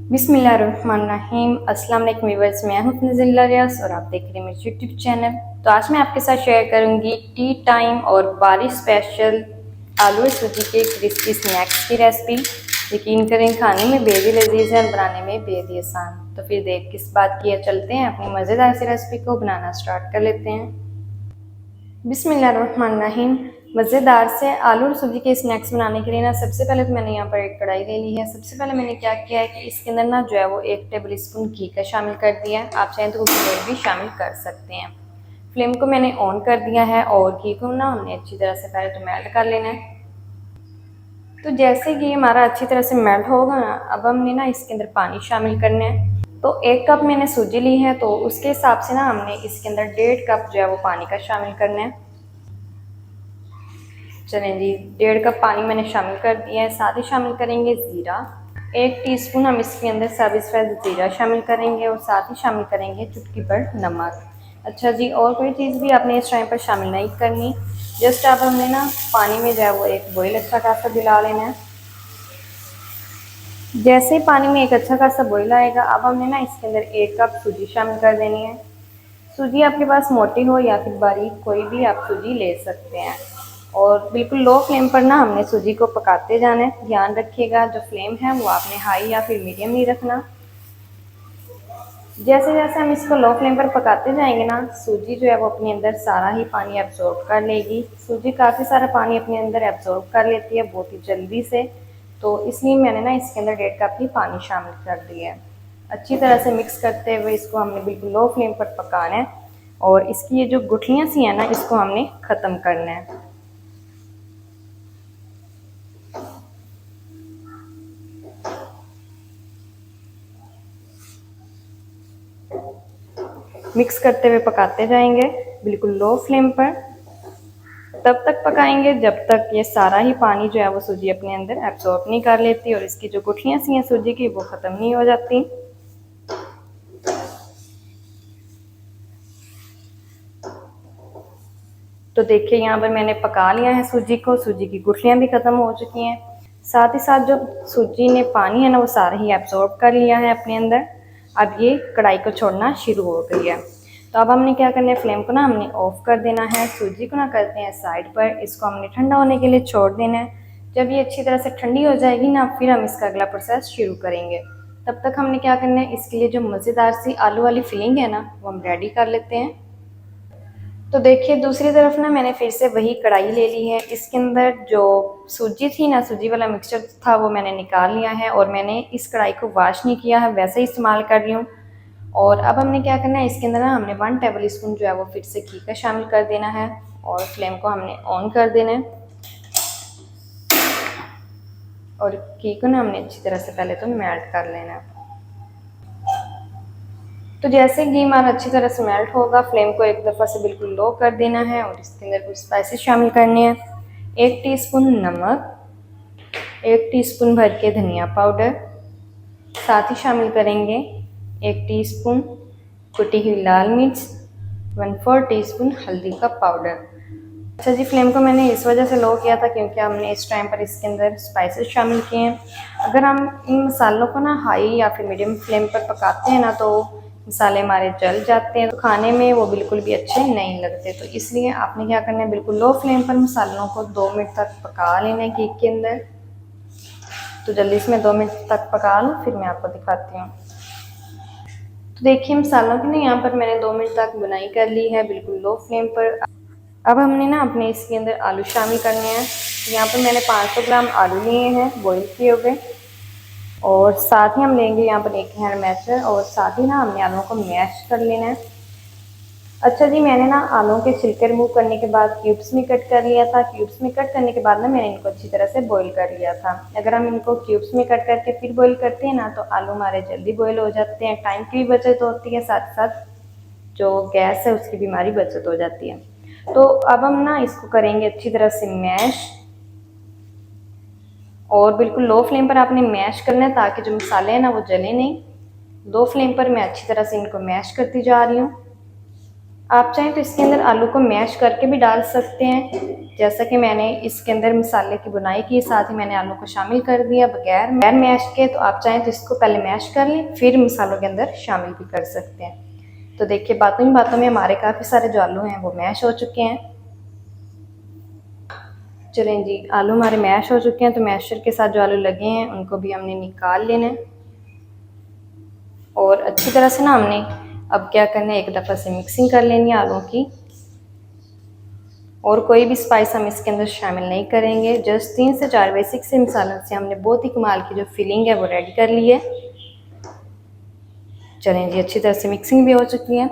बिस्मिल्लाहिर्रहमानिर्रहीम। अस्सलाम वालेकुम व्यूअर्स, मैं हूं तंज़ीला रियाज़ और आप देख रहे हैं मेरे यूट्यूब चैनल। तो आज मैं आपके साथ शेयर करूंगी टी टाइम और बारिश स्पेशल आलू और सूजी के क्रिस्पी स्नैक्स की रेसिपी। यकीन करें खाने में बेहद ही लजीज है और बनाने में बेहद ही आसान। तो फिर देख किस बात की है, चलते हैं अपनी मज़ेदार सी रेसिपी को बनाना स्टार्ट कर लेते हैं। बिस्मिल्लाहिर्रहमानिर्रहीम। मज़ेदार से आलू और सब्जी के स्नैक्स बनाने के लिए ना सबसे पहले तो मैंने यहाँ पर एक कढ़ाई ले ली है। सबसे पहले मैंने क्या किया है कि इसके अंदर ना जो है वो 1 टेबल स्पून घी का शामिल कर दिया है। आप चाहें तो कुकिंग ऑयल भी शामिल कर सकते हैं। फ्लेम को मैंने ऑन कर दिया है और घी को ना हमने अच्छी तरह से पहले तो मेल्ट कर लेना है। तो जैसे घी हमारा अच्छी तरह से मेल्ट होगा ना, अब हमने ना इसके अंदर पानी शामिल करना है। तो 1 कप मैंने सूजी ली है, तो उसके हिसाब से ना हमने इसके अंदर 1.5 कप जो है वो पानी का शामिल करना है। चलें जी, 1.5 कप पानी मैंने शामिल कर दिया है। साथ ही शामिल करेंगे ज़ीरा, 1 टीस्पून हम इसके अंदर सब्ज़ ज़ीरा शामिल करेंगे और साथ ही शामिल करेंगे चुटकी भर नमक। अच्छा जी, और कोई चीज़ भी आपने इस टाइम पर शामिल नहीं करनी। जस्ट अब हमने ना पानी में जो है वो एक बॉयल अच्छा खासा दिला लेना है। जैसे ही पानी में एक अच्छा खासा बॉयल आएगा, अब हमने ना इसके अंदर 1 कप सूजी शामिल कर देनी है। सूजी आपके पास मोटी हो या फिर बारीक, कोई भी आप सूजी ले सकते हैं। और बिल्कुल लो फ्लेम पर ना हमने सूजी को पकाते जाना है। ध्यान रखिएगा जो फ्लेम है वो आपने हाई या फिर मीडियम नहीं रखना। जैसे जैसे हम इसको लो फ्लेम पर पकाते जाएंगे ना, सूजी जो है वो अपने अंदर सारा ही पानी एब्जॉर्ब कर लेगी। सूजी काफ़ी सारा पानी अपने अंदर एब्जॉर्ब कर लेती है बहुत ही जल्दी से। तो इसलिए मैंने ना इसके अंदर 1.5 कप ही पानी शामिल कर दिया है। अच्छी तरह से मिक्स करते हुए इसको हमने बिल्कुल लो फ्लेम पर पकाना है और इसकी ये जो गुठलियाँ सी हैं ना, इसको हमने ख़त्म करना है। मिक्स करते हुए पकाते जाएंगे बिल्कुल लो फ्लेम पर। तब तक पकाएंगे जब तक ये सारा ही पानी जो है वो सूजी अपने अंदर एब्जॉर्ब नहीं कर लेती और इसकी जो गुठलियाँ सी हैं सूजी की वो ख़त्म नहीं हो जाती। तो देखिए यहाँ पर मैंने पका लिया है सूजी को, सूजी की गुठलियाँ भी ख़त्म हो चुकी हैं। साथ ही साथ जो सूजी ने पानी है ना वो सारा ही एब्जॉर्ब कर लिया है अपने अंदर। अब ये कढ़ाई को छोड़ना शुरू हो गई है। तो अब हमने क्या करना है, फ्लेम को ना हमने ऑफ कर देना है। सूजी को ना करते हैं साइड पर, इसको हमने ठंडा होने के लिए छोड़ देना है। जब ये अच्छी तरह से ठंडी हो जाएगी ना, फिर हम इसका अगला प्रोसेस शुरू करेंगे। तब तक हमने क्या करना है, इसके लिए जो मज़ेदार सी आलू वाली फिलिंग है ना वो हम रेडी कर लेते हैं। तो देखिए दूसरी तरफ ना मैंने फिर से वही कढ़ाई ले ली है। इसके अंदर जो सूजी थी ना, सूजी वाला मिक्सचर था वो मैंने निकाल लिया है और मैंने इस कढ़ाई को वॉश नहीं किया है, वैसे ही इस्तेमाल कर रही हूँ। और अब हमने क्या करना है, इसके अंदर ना हमने 1 टेबल स्पून जो है वो फिर से घी का शामिल कर देना है और फ्लेम को हमने ऑन कर देना है। और घी को ना हमने अच्छी तरह से पहले तो मेल्ट कर लेना है। तो जैसे घी हमारा अच्छी तरह से मेल्ट होगा, फ्लेम को एक दफ़ा से बिल्कुल लो कर देना है और इसके अंदर कुछ स्पाइसेस शामिल करने हैं। 1 टीस्पून नमक, 1 टीस्पून भर के धनिया पाउडर, साथ ही शामिल करेंगे 1 टीस्पून कुटी हुई लाल मिर्च, 1/4 टीस्पून हल्दी का पाउडर। अच्छा जी, फ्लेम को मैंने इस वजह से लो किया था क्योंकि हमने इस टाइम पर इसके अंदर स्पाइसेस शामिल किए हैं। अगर हम इन मसालों को ना हाई या फिर मीडियम फ्लेम पर पकाते हैं ना, तो मसाले हमारे जल जाते हैं, तो खाने में वो बिल्कुल भी अच्छे नहीं लगते। तो इसलिए आपने क्या करना है, बिल्कुल लो फ्लेम पर मसालों को 2 मिनट तक पका लेना है घी के अंदर। तो जल्दी से मैं 2 मिनट तक पका लूँ, फिर मैं आपको दिखाती हूँ। तो देखिए मसालों की ना यहाँ पर मैंने 2 मिनट तक बुनाई कर ली है बिल्कुल लो फ्लेम पर। अब हमने ना अपने इसके अंदर आलू शामिल करने हैं। यहाँ पर मैंने 500 ग्राम आलू लिए हैं बॉईल किए हुए और साथ ही हम लेंगे यहाँ पर 1 हैंड मैशर और साथ ही ना हमने आलूओं को मैश कर लेना है। अच्छा जी, मैंने ना आलूओं के छिलके रिमूव करने के बाद क्यूब्स में कट कर लिया था। क्यूब्स में कट करने के बाद ना मैंने इनको अच्छी तरह से बॉईल कर लिया था। अगर हम इनको क्यूब्स में कट करके फिर बॉईल करते हैं ना, तो आलू हमारे जल्दी बॉईल हो जाते हैं, टाइम की भी बचत होती है, साथ साथ जो गैस है उसकी भी हमारी बचत हो जाती है। तो अब हम ना इसको करेंगे अच्छी तरह से मैश और बिल्कुल लो फ्लेम पर आपने मैश करना है ताकि जो मसाले हैं ना वो जले नहीं। लो फ्लेम पर मैं अच्छी तरह से इनको मैश करती जा रही हूँ। आप चाहें तो इसके अंदर आलू को मैश करके भी डाल सकते हैं, जैसा कि मैंने इसके अंदर मसाले की बुनाई की, साथ ही मैंने आलू को शामिल कर दिया बगैर मैश के। तो आप चाहें तो इसको पहले मैश कर लें, फिर मसालों के अंदर शामिल भी कर सकते हैं। तो देखिए बातों ही बातों में हमारे काफ़ी सारे जो आलू हैं वो मैश हो चुके हैं। चलें जी, आलू हमारे मैश हो चुके हैं, तो मैशर के साथ जो आलू लगे हैं उनको भी हमने निकाल लेना है। और अच्छी तरह से ना हमने अब क्या करना है, एक दफ़ा से मिक्सिंग कर लेनी है आलू की। और कोई भी स्पाइस हम इसके अंदर शामिल नहीं करेंगे। जस्ट 3 से 4 बेसिक से मसालों से हमने बहुत ही कमाल की जो फिलिंग है वो रेडी कर ली है। चलें जी, अच्छी तरह से मिक्सिंग भी हो चुकी है।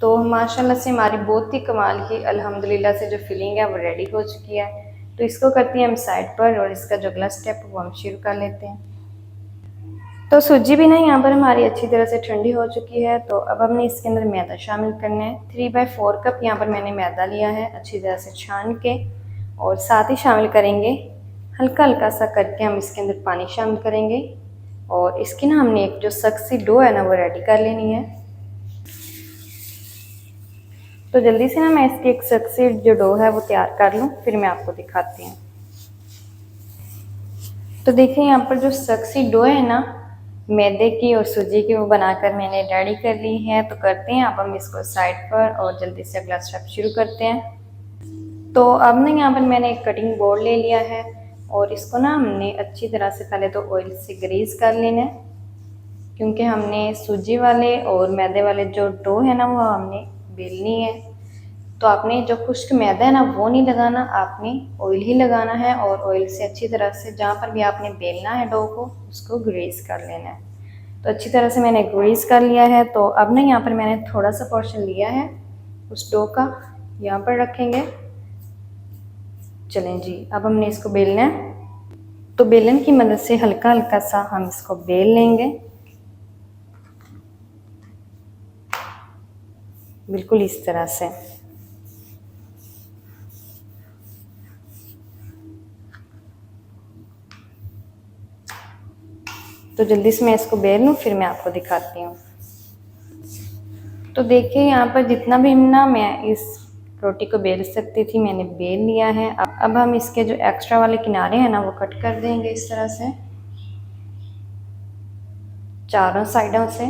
तो माशाल्लाह से हमारी बहुत ही कमाल की अल्हम्दुलिल्लाह से जो फिलिंग है वो रेडी हो चुकी है। तो इसको करते हैं हम साइड पर, और इसका जो अगला स्टेप वो हम शुरू कर लेते हैं। तो सूजी भी ना यहाँ पर हमारी अच्छी तरह से ठंडी हो चुकी है। तो अब हमने इसके अंदर मैदा शामिल करना है। 3/4 कप यहाँ पर मैंने मैदा लिया है, अच्छी तरह से छान के। और साथ ही शामिल करेंगे हल्का हल्का सा करके हम इसके अंदर पानी शामिल करेंगे। और इसकी ना हमने एक जो सख्त सी डो है ना वो रेडी कर लेनी है। तो जल्दी से ना मैं इसकी एक सख्त सी जो डो है वो तैयार कर लूँ, फिर मैं आपको दिखाती हूँ। तो देखिए यहाँ पर जो सख्त सी डो है ना मैदे की और सूजी की, वो बनाकर मैंने रेडी कर ली है। तो करते हैं अब हम इसको साइड पर, और जल्दी से अगला स्टेप शुरू करते हैं। तो अब ना यहाँ पर मैंने एक कटिंग बोर्ड ले लिया है, और इसको ना हमने अच्छी तरह से पहले तो ऑयल से ग्रीस कर लेना है, क्योंकि हमने सूजी वाले और मैदे वाले जो डो है ना वो हमने बेलनी है। तो आपने जो खुश्क मैदा है ना वो नहीं लगाना, आपने ऑयल ही लगाना है। और ऑयल से अच्छी तरह से जहाँ पर भी आपने बेलना है डो को, उसको ग्रीस कर लेना है। तो अच्छी तरह से मैंने ग्रीस कर लिया है। तो अब ना यहाँ पर मैंने थोड़ा सा पोर्शन लिया है उस डो का, यहाँ पर रखेंगे। चलें जी, अब हमने इसको बेलना है। तो बेलन की मदद से हल्का हल्का सा हम इसको बेल लेंगे, बिल्कुल इस तरह से। तो जल्दी से मैं इसको बेल लूँ, फिर मैं आपको दिखाती हूँ। तो देखिए यहाँ पर जितना भी ना मैं इस रोटी को बेल सकती थी मैंने बेल लिया है। अब हम इसके जो एक्स्ट्रा वाले किनारे हैं ना वो कट कर देंगे इस तरह से चारों साइडों से,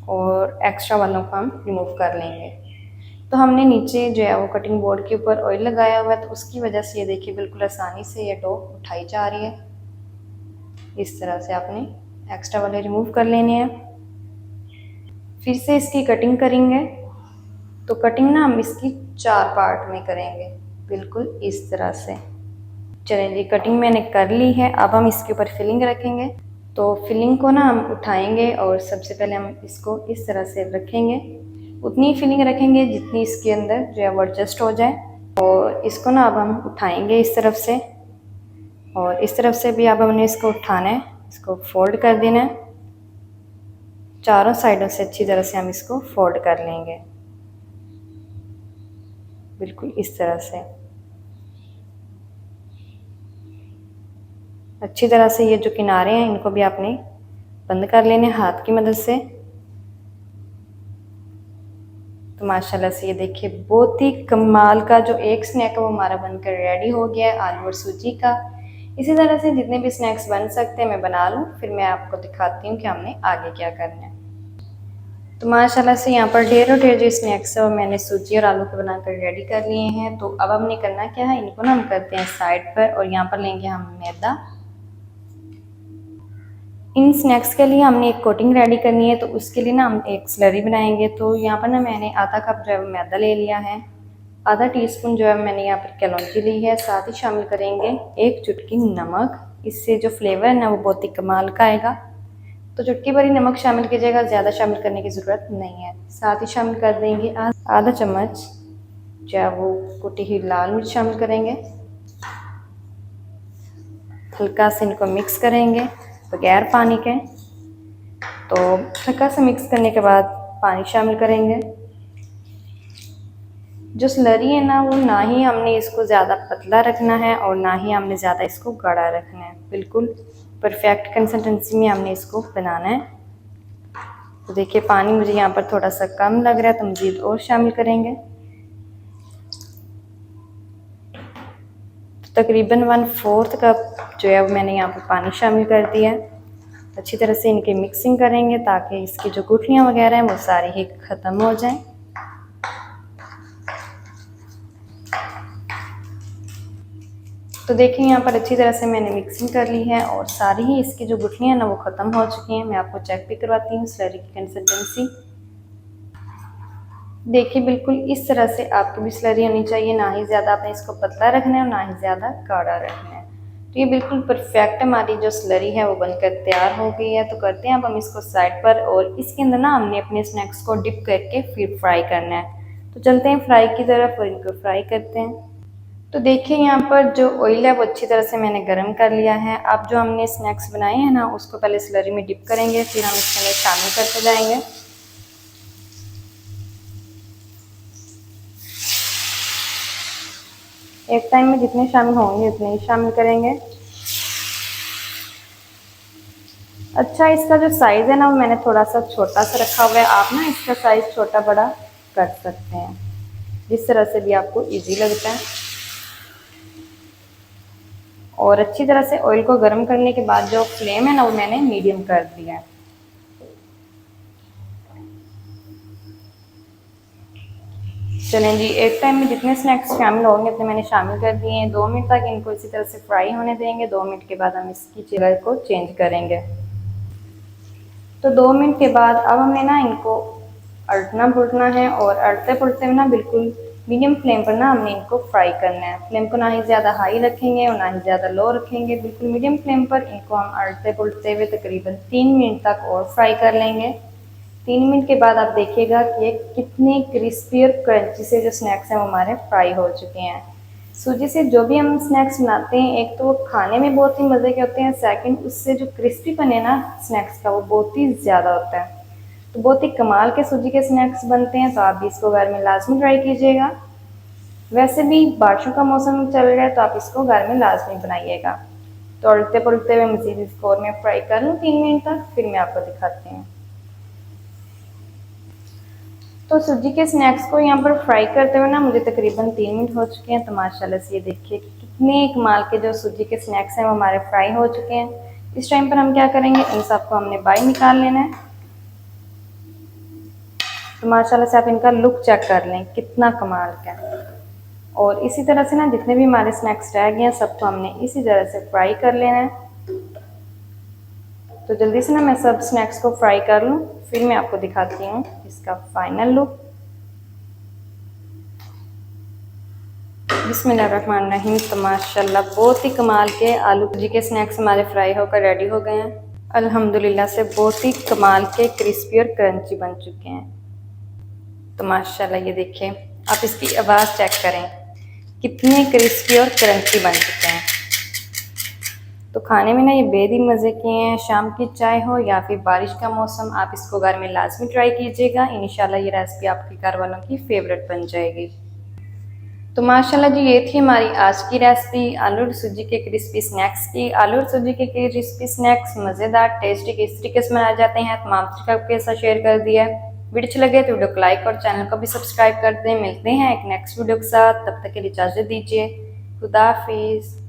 और एक्स्ट्रा वालों को हम रिमूव कर लेंगे। तो हमने नीचे जो है वो कटिंग बोर्ड के ऊपर ऑयल लगाया हुआ है, तो उसकी वजह से ये देखिए बिल्कुल आसानी से ये डो उठाई जा रही है। इस तरह से आपने एक्स्ट्रा वाले रिमूव कर लेने हैं। फिर से इसकी कटिंग करेंगे। तो कटिंग ना हम इसकी 4 पार्ट में करेंगे, बिल्कुल इस तरह से। चलें जी, कटिंग मैंने कर ली है। अब हम इसके ऊपर फिलिंग रखेंगे। तो फिलिंग को ना हम उठाएंगे, और सबसे पहले हम इसको इस तरह से रखेंगे। उतनी फिलिंग रखेंगे जितनी इसके अंदर जो है वो एडजस्ट हो जाए। और इसको ना अब हम उठाएंगे इस तरफ से, और इस तरफ से भी अब हमने इसको उठाना है, इसको फोल्ड कर देना है। चारों साइडों से अच्छी तरह से हम इसको फोल्ड कर लेंगे, बिल्कुल इस तरह से। अच्छी तरह से ये जो किनारे हैं इनको भी आपने बंद कर लेने हाथ की मदद से। तो माशाल्लाह से ये देखिए बहुत ही कमाल का जो एक स्नैक है वो हमारा बनकर रेडी हो गया है, आलू और सूजी का। इसी तरह से जितने भी स्नैक्स बन सकते हैं मैं बना लूँ, फिर मैं आपको दिखाती हूँ कि हमने आगे क्या करना है। तो माशाल्लाह से यहाँ पर ढेरों ढेर जो स्नैक्स है वो मैंने सूजी और आलू के बनाकर रेडी कर लिए हैं। तो अब हमने करना क्या है, इनको ना हम करते हैं साइड पर, और यहाँ पर लेंगे हम मैदा। इन स्नैक्स के लिए हमने एक कोटिंग रेडी करनी है, तो उसके लिए ना हम एक स्लरी बनाएंगे। तो यहाँ पर ना मैंने आधा कप जो है वो मैदा ले लिया है, आधा टीस्पून जो है मैंने यहाँ पर कलौंजी ली है, साथ ही शामिल करेंगे 1 चुटकी नमक। इससे जो फ्लेवर है ना वो बहुत ही कमाल का आएगा। तो चुटकी भरी नमक शामिल कीजिएगा, ज़्यादा शामिल करने की ज़रूरत नहीं है। साथ ही शामिल कर देंगे आधा चम्मच जो है वो कुटी हुई लाल मिर्च शामिल करेंगे। हल्का से इनको मिक्स करेंगे बगैर पानी के। तो हल्का सा मिक्स करने के बाद पानी शामिल करेंगे। जो स्लरी है ना वो ना ही हमने इसको ज़्यादा पतला रखना है, और ना ही हमने ज़्यादा इसको गाढ़ा रखना है, बिल्कुल परफेक्ट कंसिस्टेंसी में हमने इसको बनाना है। तो देखिए पानी मुझे यहाँ पर थोड़ा सा कम लग रहा है, तो मज़ीद और शामिल करेंगे। तो तकरीबन 1/4 कप जो है वो मैंने यहाँ पर पानी शामिल कर दिया है। अच्छी तरह से इनकी मिक्सिंग करेंगे ताकि इसकी जो गुठलियाँ वगैरह हैं वो सारी ही ख़त्म हो जाएं। तो देखिए यहाँ पर अच्छी तरह से मैंने मिक्सिंग कर ली है और सारी ही इसकी जो गुठलियाँ हैं ना वो ख़त्म हो चुकी हैं। मैं आपको चेक भी करवाती हूँ स्लरी की कंसिस्टेंसी। देखिए बिल्कुल इस तरह से आपकी भी स्लरी होनी चाहिए, ना ही ज़्यादा आपने इसको पतला रखना है और ना ही ज़्यादा गाढ़ा रखना है। तो ये बिल्कुल परफेक्ट हमारी जो स्लरी है वो बनकर तैयार हो गई है। तो करते हैं अब हम इसको साइड पर, और इसके अंदर ना हमने अपने स्नैक्स को डिप करके फिर फ्राई करना है। तो चलते हैं फ्राई की तरफ और इनको फ्राई करते हैं। तो देखिए यहाँ पर जो ऑयल है वो अच्छी तरह से मैंने गर्म कर लिया है। अब जो हमने स्नैक्स बनाए हैं ना उसको पहले स्लरी में डिप करेंगे, फिर हम इसके अंदर शामिल करते जाएंगे। एक टाइम में जितने शामिल होंगे उतने ही शामिल करेंगे। अच्छा इसका जो साइज़ है ना वो मैंने थोड़ा सा छोटा सा रखा हुआ है। आप ना इसका साइज़ छोटा बड़ा कर सकते हैं, जिस तरह से भी आपको इजी लगता है। और अच्छी तरह से ऑयल को गर्म करने के बाद जो फ्लेम है ना वो मैंने मीडियम कर दिया है। चलें जी, एक टाइम में जितने स्नैक्स शामिल होंगे उतने मैंने शामिल कर दिए हैं। 2 मिनट तक इनको इसी तरह से फ्राई होने देंगे। 2 मिनट के बाद हम इसकी जगह को चेंज करेंगे। तो 2 मिनट के बाद अब हमें ना इनको अल्टना पुलटना है, और अल्टते पुलटते में ना बिल्कुल मीडियम फ्लेम पर ना हमने इनको फ्राई करना है। फ्लेम को ना ही ज़्यादा हाई रखेंगे और ना ही ज़्यादा लो रखेंगे, बिल्कुल मीडियम फ्लेम पर इनको हम अल्टते पुलटते हुए तकरीबन 3 मिनट तक और फ्राई कर लेंगे। 3 मिनट के बाद आप देखिएगा कि ये कितने क्रिस्पी और क्रंची से जो स्नैक्स हैं वो हमारे फ्राई हो चुके हैं। सूजी से जो भी हम स्नैक्स बनाते हैं, एक तो वो खाने में बहुत ही मज़े के होते हैं, सेकंड उससे जो क्रिस्पीपन है ना स्नैक्स का वो बहुत ही ज़्यादा होता है। तो बहुत ही कमाल के सूजी के स्नैक्स बनते हैं। तो आप भी इसको घर में लाजमी ट्राई कीजिएगा। वैसे भी बारिशों का मौसम चल रहा है तो आप इसको घर में लाजमी बनाइएगा। तो उलटते पुलटते हुए मज़ीद इसको और मैं फ्राई कर लूँ 3 मिनट तक, फिर मैं आपको दिखाती हूँ। तो सूजी के स्नैक्स को यहाँ पर फ्राई करते हुए ना मुझे तकरीबन 3 मिनट हो चुके हैं। तो माशाल्लाह से ये देखिए कितने कमाल के जो सूजी के स्नैक्स हैं वो हमारे फ्राई हो चुके हैं। इस टाइम पर हम क्या करेंगे, इन सबको हमने बाहर निकाल लेना है। तो माशाल्लाह से आप इनका लुक चेक कर लें कितना कमाल का है। और इसी तरह से ना जितने भी हमारे स्नैक्स रह गए हैं सबको हमने इसी तरह से फ्राई कर लेना है। तो जल्दी से ना मैं सब स्नैक्स को फ्राई कर लूँ, फिर मैं आपको दिखाती हूँ इसका फाइनल लुक। बिस्मिल्लाहिर्रहमानिर्रहीम। तो माशाल्लाह बहुत ही कमाल के आलू जी के स्नैक्स हमारे फ्राई होकर रेडी हो गए हैं। अल्हम्दुलिल्लाह से बहुत ही कमाल के क्रिस्पी और क्रंची बन चुके हैं। तो माशाल्लाह ये देखिए, आप इसकी आवाज़ चेक करें कितने क्रिस्पी और क्रंची बन चुके हैं। तो खाने में ना ये बेहद ही मज़े के हैं। शाम की चाय हो या फिर बारिश का मौसम, आप इसको घर में लाजमी ट्राई कीजिएगा। इंशाल्लाह ये रेसिपी आपके घर वालों की फेवरेट बन जाएगी। तो माशाल्लाह जी ये थी हमारी आज की रेसिपी आलू और सूजी के क्रिस्पी स्नैक्स की। आलू और सूजी के क्रिस्पी स्नैक्स मज़ेदार टेस्टी किस तरीके से बनाए जाते हैं तमाम तरीका आपके साथ शेयर कर दिया है। वीडियो अच्छी लगे तो वीडियो को लाइक और चैनल को भी सब्सक्राइब कर दें। मिलते हैं एक नेक्स्ट वीडियो के साथ, तब तक के लिए इजाज़त दीजिए। खुदा हाफिज़।